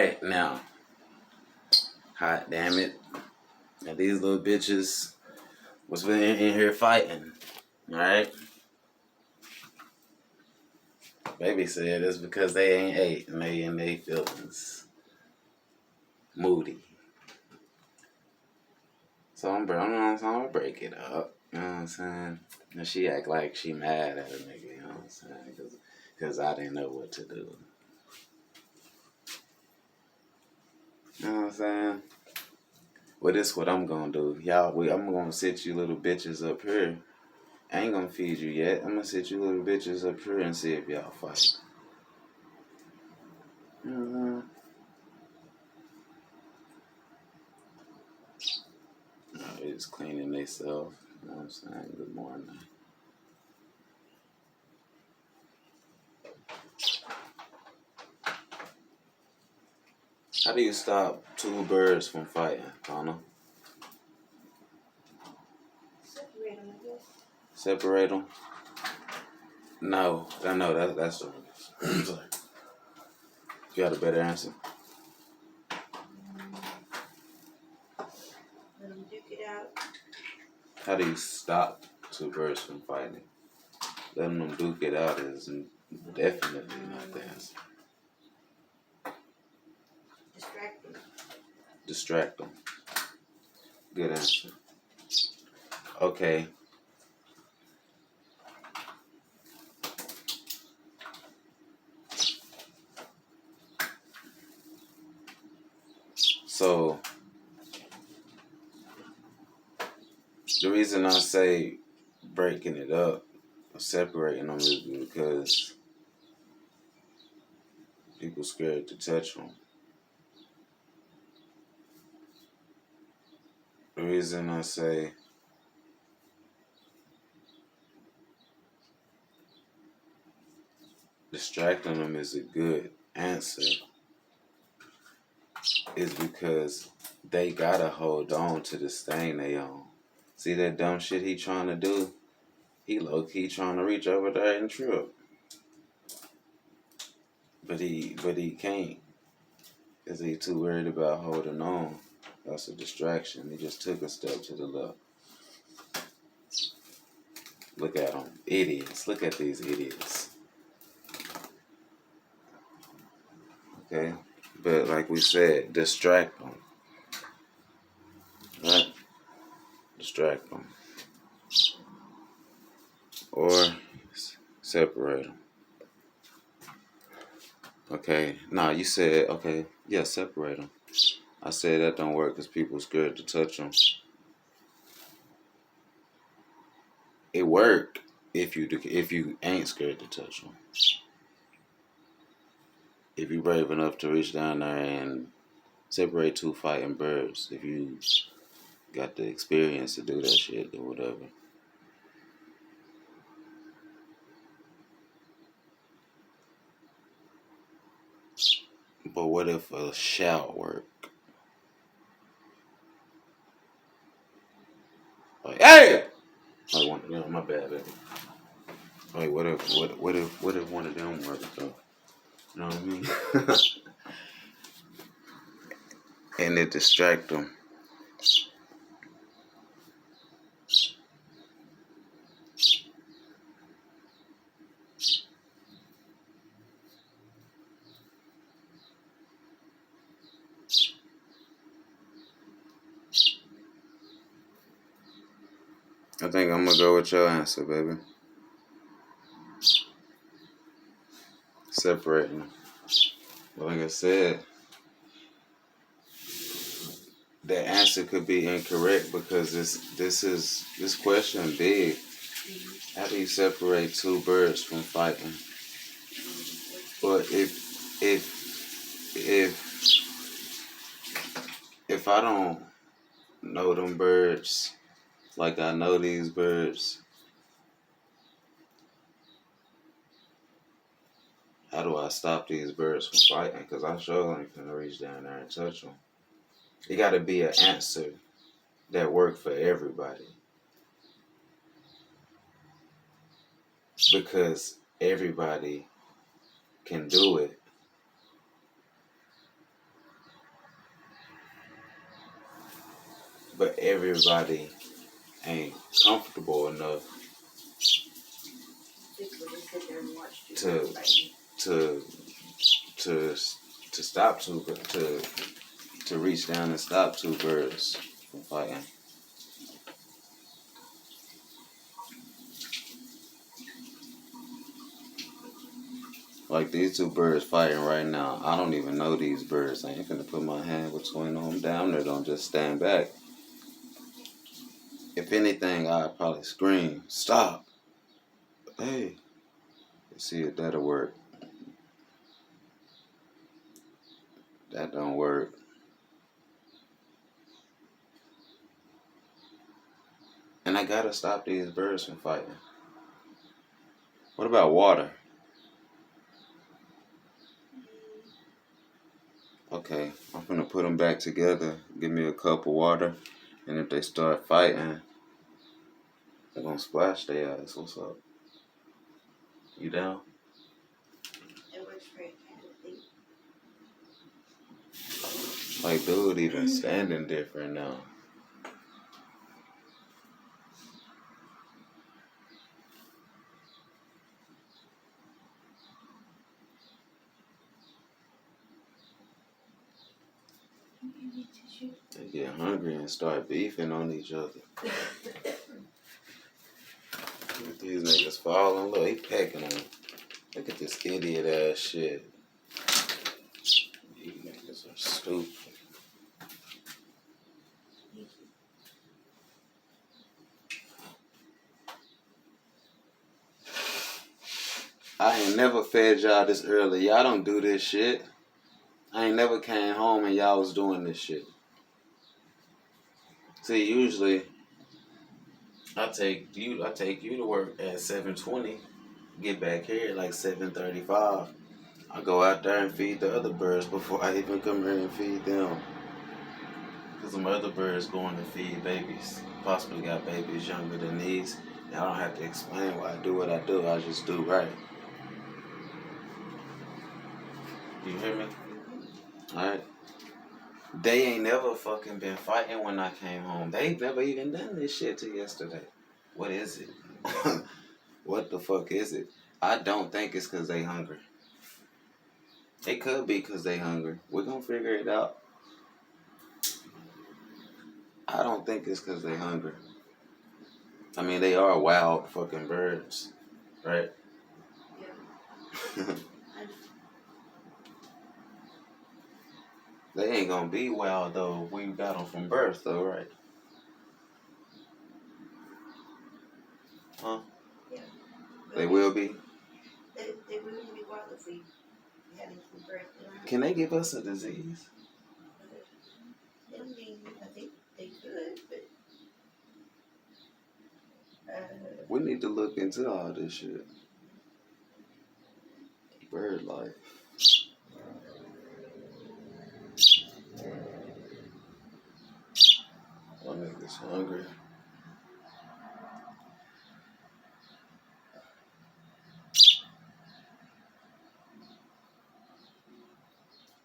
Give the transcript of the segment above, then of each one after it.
right, now. Hot damn it. Now these little bitches was in here fighting. Alright? Baby said it's because they ain't ate and they in their feelings. Moody. So I'm gonna break it up. You know what I'm saying? And she act like she mad at a nigga, you know what I'm saying? Because I didn't know what to do. You know what I'm saying? Well, this what I'm gonna do. I'm gonna sit you little bitches up here. I ain't gonna feed you yet. I'm gonna sit you little bitches up here and see if y'all fight. Mm-hmm. They just cleaning themselves. You know what I'm saying? Good morning. How do you stop two birds from fighting, Connor? Separate them, I guess. Separate them? No, I know that's the. I'm sorry. You got a better answer? Let them duke it out. How do you stop two birds from fighting? Letting them duke it out is definitely not the answer. Distract them. Distract them. Good answer. Okay. So, the reason I say breaking it up, or separating them is because people scared to touch them. The reason I say distracting them is a good answer is because they gotta hold on to this thing they own. See that dumb shit he trying to do? He low key trying to reach over there and trip, but he can't, cause he too worried about holding on. That's a distraction. He just took a step to the left. Look at them, idiots. Look at these idiots. Okay, but like we said, distract them. Right? Distract them. Or separate them. Okay, you said, okay, yeah, separate them. I said that don't work because people scared to touch them. It work if you ain't scared to touch them. If you brave enough to reach down there and separate two fighting birds, if you got the experience to do that shit or whatever. But what if a shout work? Like, hey! Like my bad, baby. Like, what if one of them work though? You know what I mean? And it distract them. I think I'm gonna go with your answer, baby. Separating them. But like I said, the answer could be incorrect because this question big. How do you separate two birds from fighting? But if I don't know them birds like I know these birds, how do I stop these birds from fighting? Because I sure ain't finna reach down there and touch them. It got to be an answer that work for everybody. Because everybody can do it. but everybody ain't comfortable enough People just sit there and watch you to fighting. to stop to reach down and stop two birds from fighting. Like these two birds fighting right now. I don't even know these birds. I ain't finna put my hand between them. Down there, don't just stand back. If anything, I'd probably scream, "Stop!" Hey, see if that'll work. That don't work. And I gotta stop these birds from fighting. What about water? Okay, I'm gonna put them back together. Give me a cup of water, and if they start fighting, I'm gonna splash their ass. What's up? You down? It works for a kind of thing. Like, dude, even standing different now. They get hungry and start beefing on each other. Look at these niggas falling. Look, he pecking them. Look at this idiot ass shit. These niggas are stupid. I ain't never fed y'all this early. Y'all don't do this shit. I ain't never came home and y'all was doing this shit. See, usually I take you to work at 7:20. Get back here at like 7:35. I go out there and feed the other birds before I even come here and feed them. Cause some other birds going to feed babies. Possibly got babies younger than these. And I don't have to explain why I do what I do. I just do right. You hear me? Alright. They ain't never fucking been fighting when I came home. They never even done this shit till yesterday. What is it? What the fuck is it? I don't think it's cause they hungry. It could be cause they hungry. We're gonna figure it out. I don't think it's cause they hungry. I mean, they are wild fucking birds, right? Yeah. They ain't gonna be wild though. We got them from birth though, right? Huh? Yeah. They will be. They wouldn't be wild if we had them from birth. Can they give us a disease? I mean, I think they could, but We need to look into all this shit. Bird life. My nigga's hungry.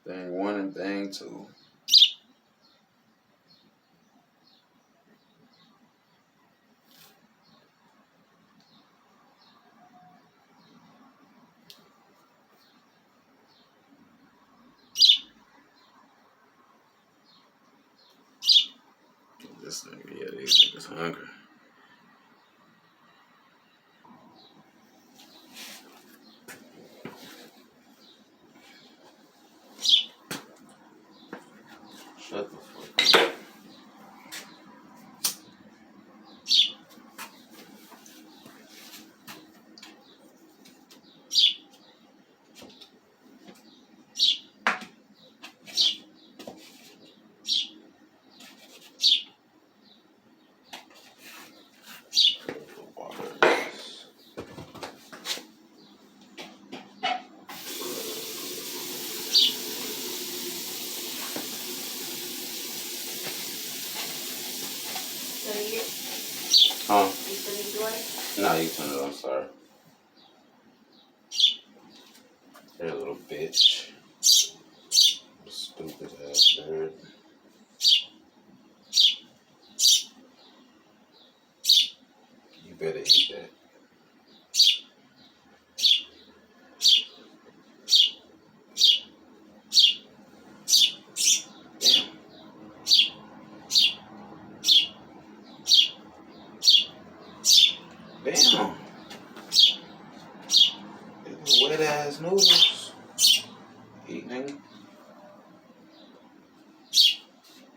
Thing one and thing two. This nigga, yeah, these niggas hungry. Shut the fuck up. Huh? you still need water? Nah, you turn it on, sorry. Hey, little bitch. Stupid ass bird. better eat that. Damn. Wet ass noodles. Eating.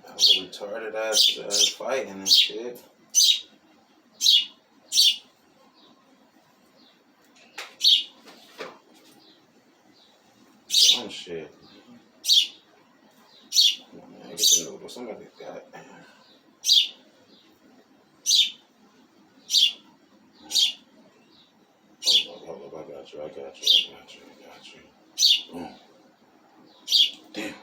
I was retarded ass fighting and shit. Some shit. Come on, man, get the noodles. Somebody got. Hold up, I got you. Boom. Damn.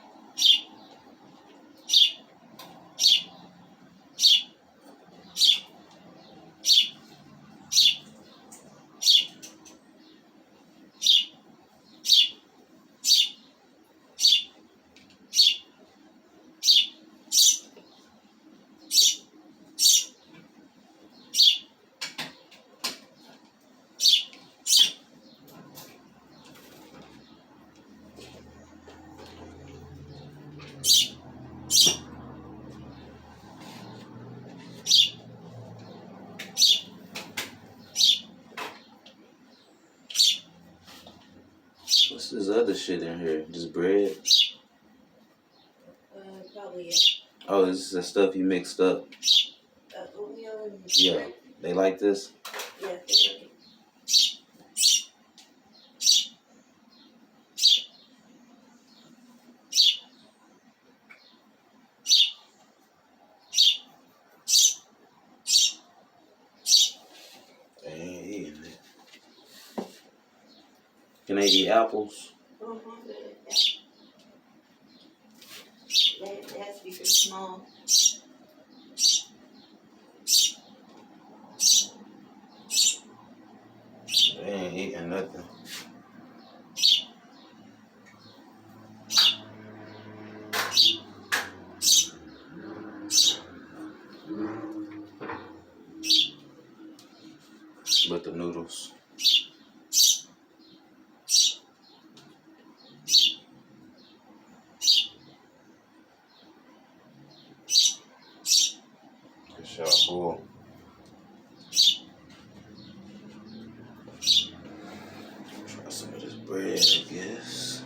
What's this other shit in here? Just bread? Probably, Oh, this is the stuff you mixed up. oatmeal and Yeah. bread. They like this? Yeah, they like it. They ain't eating it. Can they eat apples? That has to be pretty small. They ain't eating nothing. But the noodles. It's y'all full. Try some of this bread, I guess.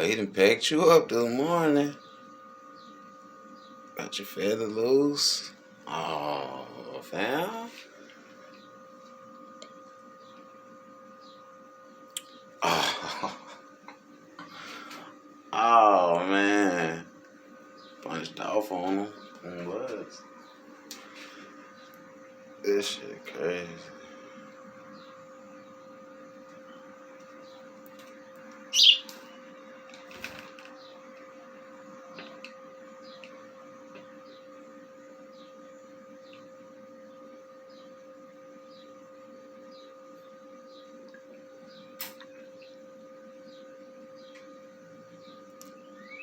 He done packed you up this morning. Got your feather loose. Oh, fam. Oh. Oh, man. Punched off on him. And was. This shit crazy.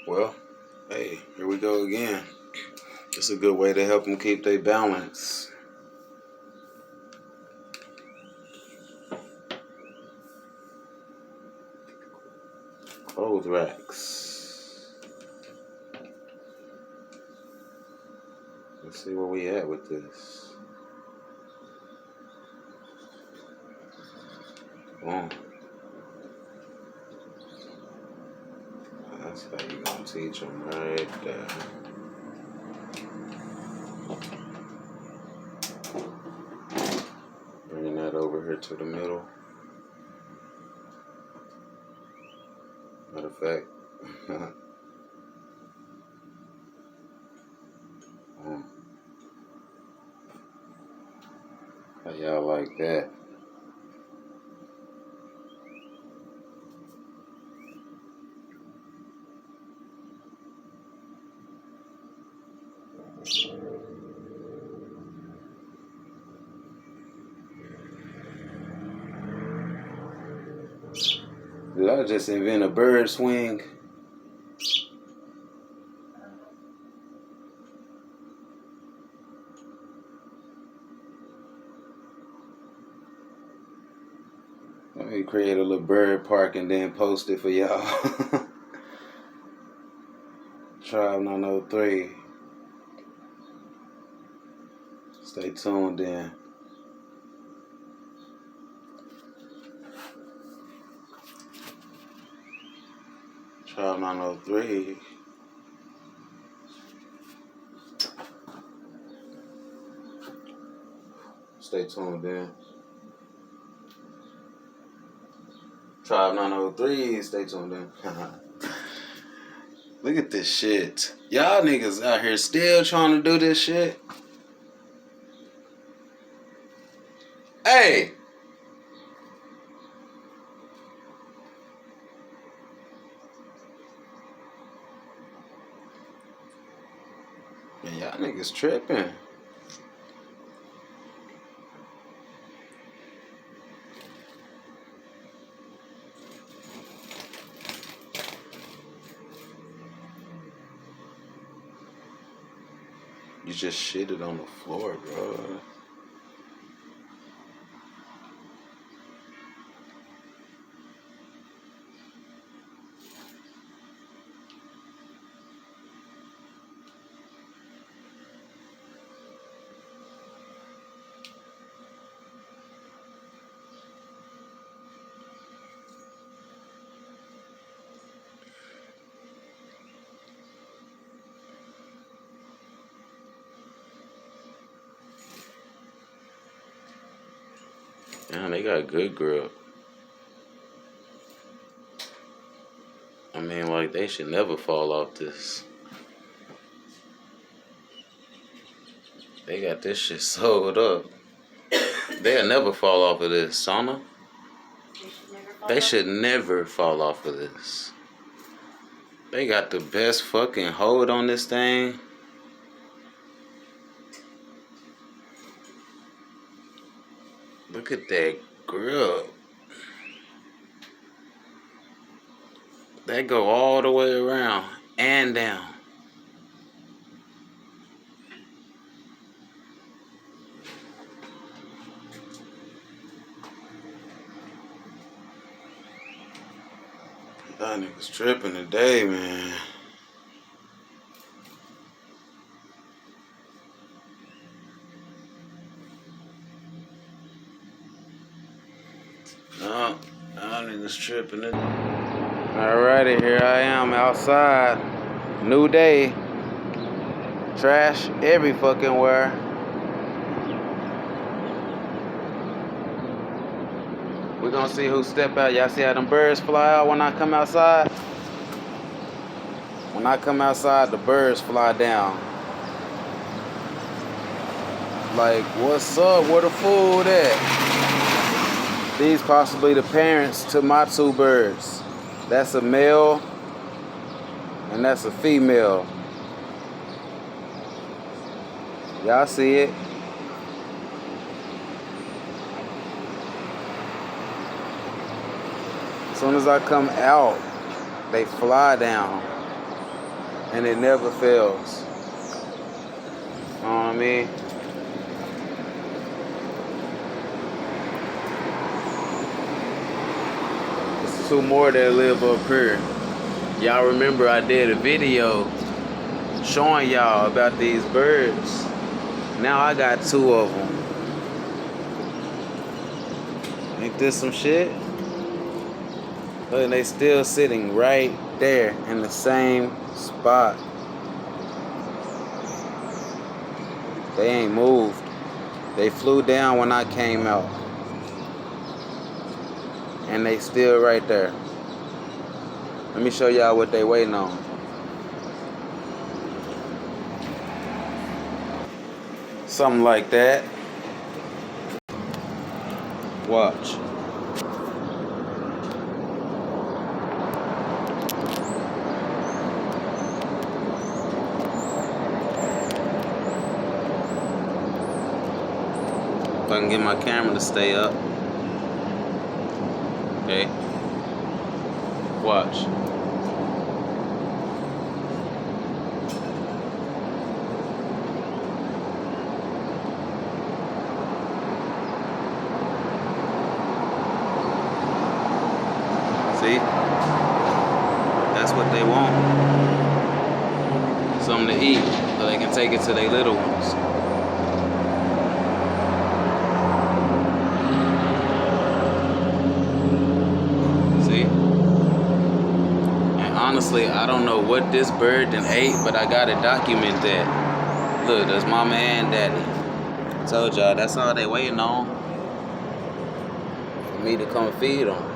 Well, hey, here we go again. It's a good way to help them keep their balance. Clothes racks. Let's see where we at with this. Boom. That's how you gonna teach them right there. Bringing that over here to the middle. Matter of fact. How y'all like that? Did I just invent a bird swing? Let me create a little bird park and then post it for y'all. Tribe 903. Stay tuned in. Tribe 903. Stay tuned in. Tribe 903. Stay tuned in. Look at this shit. Y'all niggas out here still trying to do this shit. Hey! Man, y'all niggas tripping. You just shitted on the floor, bro. Damn, they got good grip. I mean, like, they should never fall off this. They got this shit sold up. They'll never fall off of this, Sona. They should never fall off of this. They got the best fucking hold on this thing. Look at that grip. They go all the way around and down. That nigga's tripping today, man. No, that nigga's tripping today. Alrighty, here I am outside. New day. Trash every fucking where. We're gonna see who step out. Y'all see how them birds fly out when I come outside? When I come outside, the birds fly down. Like, what's up? Where the food at? These possibly the parents to my two birds. That's a male and that's a female. Y'all see it? As soon as I come out, they fly down and it never fails. You know what I mean? There's two more that live up here. Y'all remember I did a video showing y'all about these birds. Now I got two of them. Ain't this some shit? Look, they still sitting right there in the same spot. They ain't moved. They flew down when I came out. And they still right there. Let me show y'all what they waiting on. Something like that. Watch. If I can get my camera to stay up. Okay. Watch. See? That's what they want. Something to eat so they can take it to their little ones. See? And honestly, I don't know what this bird done ate, but I gotta document that. Look, that's mama and daddy. I told y'all, that's all they waiting on. For me to come feed them.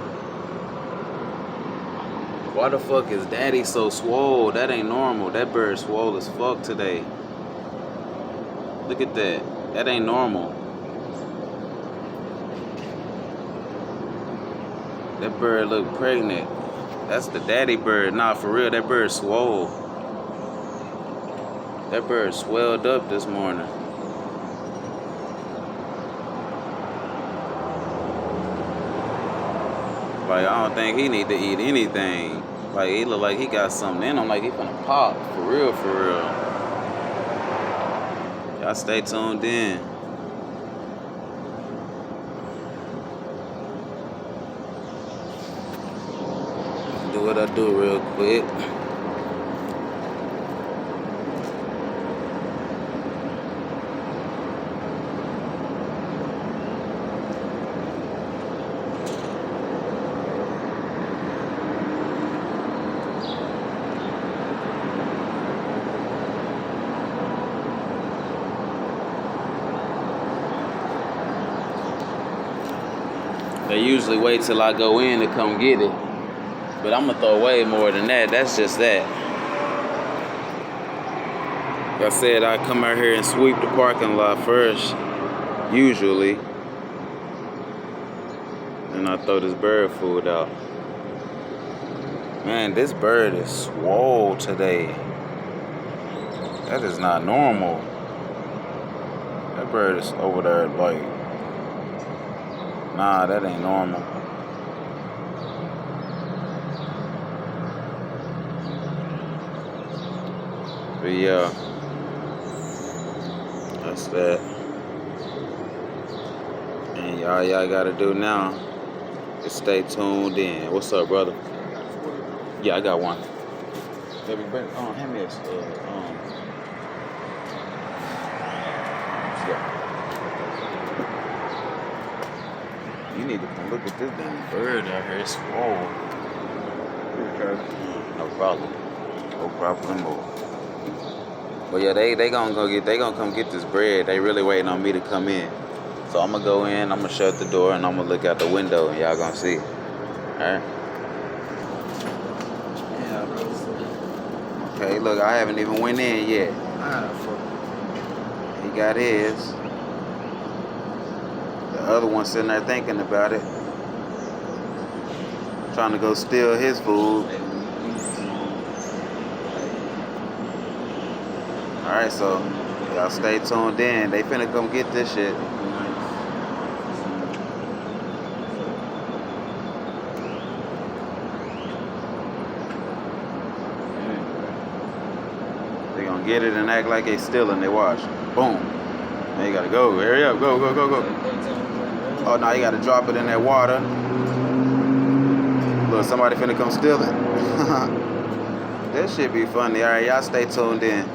Why the fuck is daddy so swole? That ain't normal. That bird swole as fuck today. Look at that. That ain't normal. That bird look pregnant. That's the daddy bird. Nah, for real, that bird swole. That bird swelled up this morning. Like, I don't think he need to eat anything. Like, he look like he got something in him. Like, he finna pop. For real, for real. Y'all stay tuned in. Do what I do real quick. They usually wait till I go in to come get it. But I'm gonna throw way more than that. That's just that. Like I said, I come out here and sweep the parking lot first, usually. And I throw this bird food out. Man, this bird is swole today. That is not normal. That bird is over there like, nah, that ain't normal. But yeah, that's that. And y'all gotta do now is stay tuned in. What's up, brother? Yeah, I got one. Baby, hand me a, yeah. You need to come look at this damn bird out here. It's swole. No problem. No problem. But yeah, they gonna come get this bread. They really waiting on me to come in. So I'm gonna go in, I'm gonna shut the door, and I'm gonna look out the window, and y'all gonna see. Alright? Yeah, bro. Okay, look, I haven't even went in yet. He got his. The other one sitting there thinking about it. Trying to go steal his food. Alright, so y'all stay tuned in. They finna come get this shit. They gonna get it and act like they stealing. They watch. Boom. Now you gotta go. Hurry up. Go. Oh, no, you gotta drop it in that water. Look, somebody finna come steal it. That shit be funny. Alright, y'all stay tuned in.